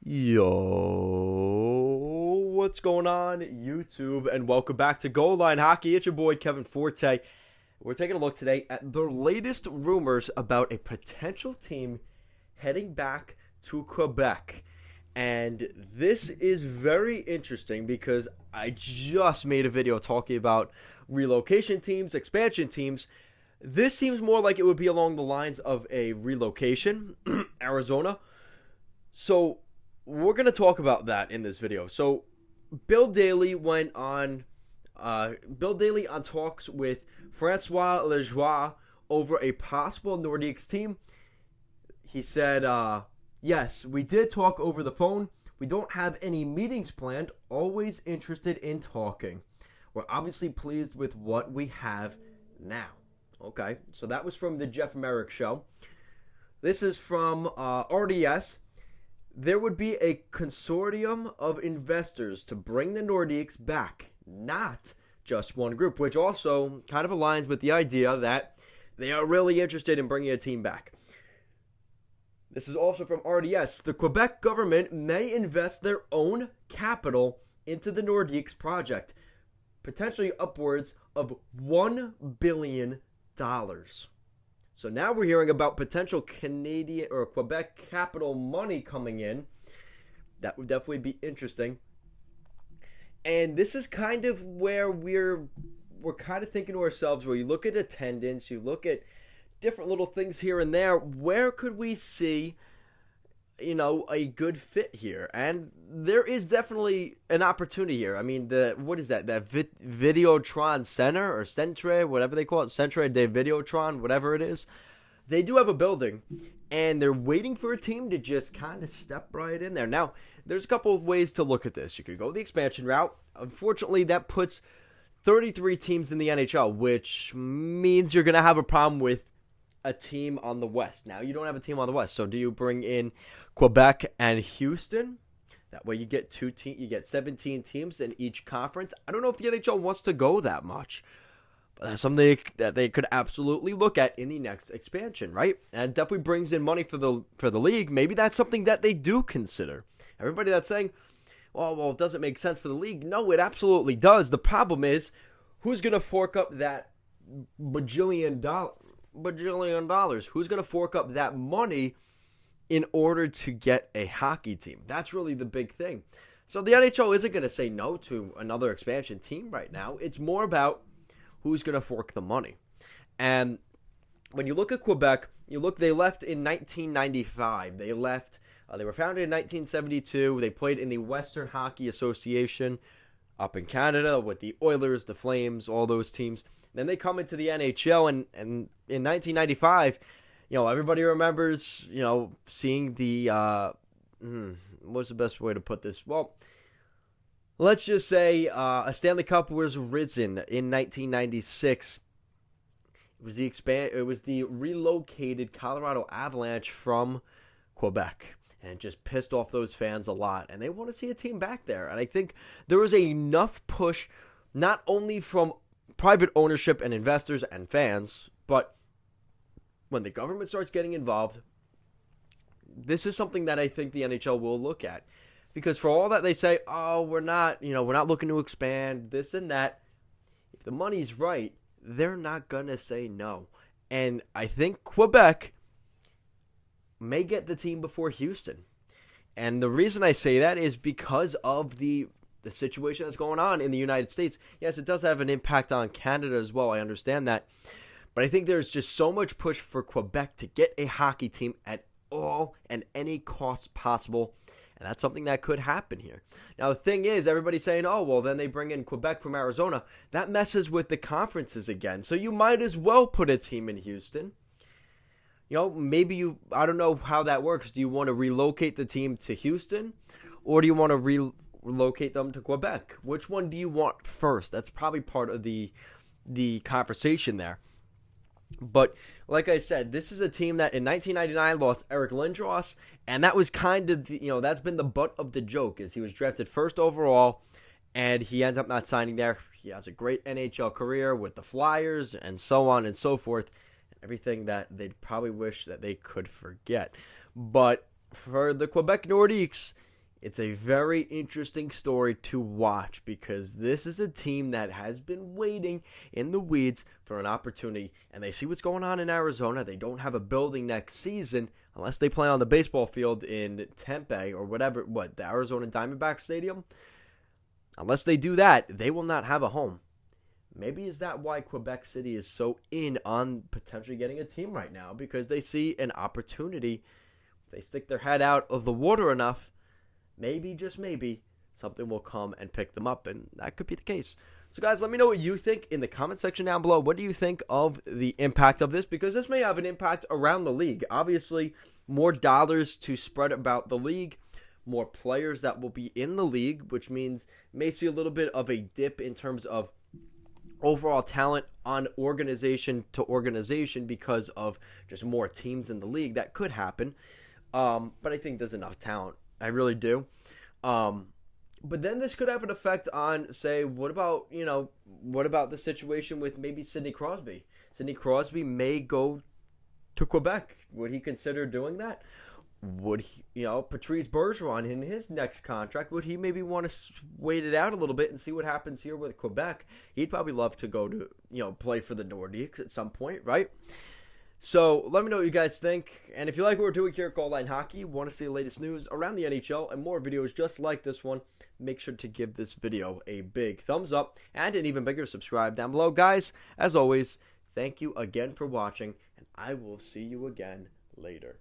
Yo, what's going on, YouTube? And welcome back to Goal Line Hockey. It's your boy, Kevin Forte. We're taking a look today at the latest rumors about a potential team heading back to Quebec. And this is very interesting because I just made a video talking about relocation teams, expansion teams. This seems more like it would be along the lines of a relocation, Arizona. So we're going to talk about that in this video. So Bill Daly went on talks with Francois Lejoie over a possible Nordiques team. He said, yes, we did talk over the phone. We don't have any meetings planned. Always interested in talking. We're obviously pleased with what we have now. Okay, so that was from the Jeff Merrick show. This is from RDS. There would be a consortium of investors to bring the Nordiques back, not just one group, which also kind of aligns with the idea that they are really interested in bringing a team back. This is also from RDS. The Quebec government may invest their own capital into the Nordiques project, potentially upwards of $1 billion. So now we're hearing about potential Canadian or Quebec capital money coming in. That would definitely be interesting. And this is kind of where we're kind of thinking to ourselves, where you look at attendance, you look at different little things here and there, where could we see, a good fit here? And there is definitely an opportunity here. I mean, what is that? That Videotron Center or Centre, whatever they call it, Centre de Videotron, whatever it is. They do have a building, and they're waiting for a team to just kind of step right in there. Now, there's a couple of ways to look at this. You could go the expansion route. Unfortunately, that puts 33 teams in the NHL, which means you're going to have a problem with a team on the West. Now, you don't have a team on the West, so do you bring in Quebec and Houston? That way you get you get 17 teams in each conference. I don't know if the NHL wants to go that much, but that's something that they could absolutely look at in the next expansion, right? And it definitely brings in money for the league. Maybe that's something that they do consider. Everybody that's saying, well, it doesn't make sense for the league. No, it absolutely does. The problem is, who's going to fork up that bajillion dollars? Who's going to fork up that money in order to get a hockey team? That's really the big thing. So the NHL isn't going to say no to another expansion team right now. It's more about who's going to fork the money. And when you look at Quebec, they left in 1995. They were founded in 1972. They played in the Western Hockey Association up in Canada with the Oilers, the Flames, all those teams. Then they come into the NHL, and in 1995, everybody remembers, seeing the, what's the best way to put this? Well, let's just say a Stanley Cup was risen in 1996. It was the relocated Colorado Avalanche from Quebec, and it just pissed off those fans a lot, and they want to see a team back there. And I think there was enough push, not only from private ownership and investors and fans, but when the government starts getting involved, this is something that I think the NHL will look at. Because for all that they say, oh, we're not looking to expand, this and that, if the money's right, they're not going to say no. And I think Quebec may get the team before Houston. And the reason I say that is because of the situation that's going on in the United States. Yes, it does have an impact on Canada as well. I understand that. But I think there's just so much push for Quebec to get a hockey team at all and any cost possible. And that's something that could happen here. Now, the thing is, everybody's saying, oh, well, then they bring in Quebec from Arizona. That messes with the conferences again. So you might as well put a team in Houston. Maybe I don't know how that works. Do you want to relocate the team to Houston? Or do you want to relocate them to Quebec? Which one do you want first? That's probably part of the conversation there. But like I said, this is a team that in 1999 lost Eric Lindros, and that was kind of that's been the butt of the joke, is he was drafted first overall, and he ends up not signing there. He has a great NHL career with the Flyers and so on and so forth, everything that they'd probably wish that they could forget. But for the Quebec Nordiques, It's a very interesting story to watch because this is a team that has been waiting in the weeds for an opportunity, and they see what's going on in Arizona. They don't have a building next season unless they play on the baseball field in Tempe or whatever, the Arizona Diamondback Stadium. Unless they do that, they will not have a home. Maybe is that why Quebec City is so in on potentially getting a team right now, because they see an opportunity. If they stick their head out of the water enough, maybe, just maybe, something will come and pick them up, and that could be the case. So, guys, let me know what you think in the comment section down below. What do you think of the impact of this? Because this may have an impact around the league. Obviously, more dollars to spread about the league, more players that will be in the league, which means may see a little bit of a dip in terms of overall talent on organization to organization because of just more teams in the league. That could happen, but I think there's enough talent. I really do. But then this could have an effect on, say, what about the situation with maybe Sidney Crosby? Sidney Crosby may go to Quebec. Would he consider doing that? Would he, Patrice Bergeron in his next contract, would he maybe want to wait it out a little bit and see what happens here with Quebec? He'd probably love to go to, play for the Nordiques at some point, right? So let me know what you guys think. And if you like what we're doing here at Goal Line Hockey, want to see the latest news around the NHL and more videos just like this one, make sure to give this video a big thumbs up and an even bigger subscribe down below. Guys, as always, thank you again for watching, and I will see you again later.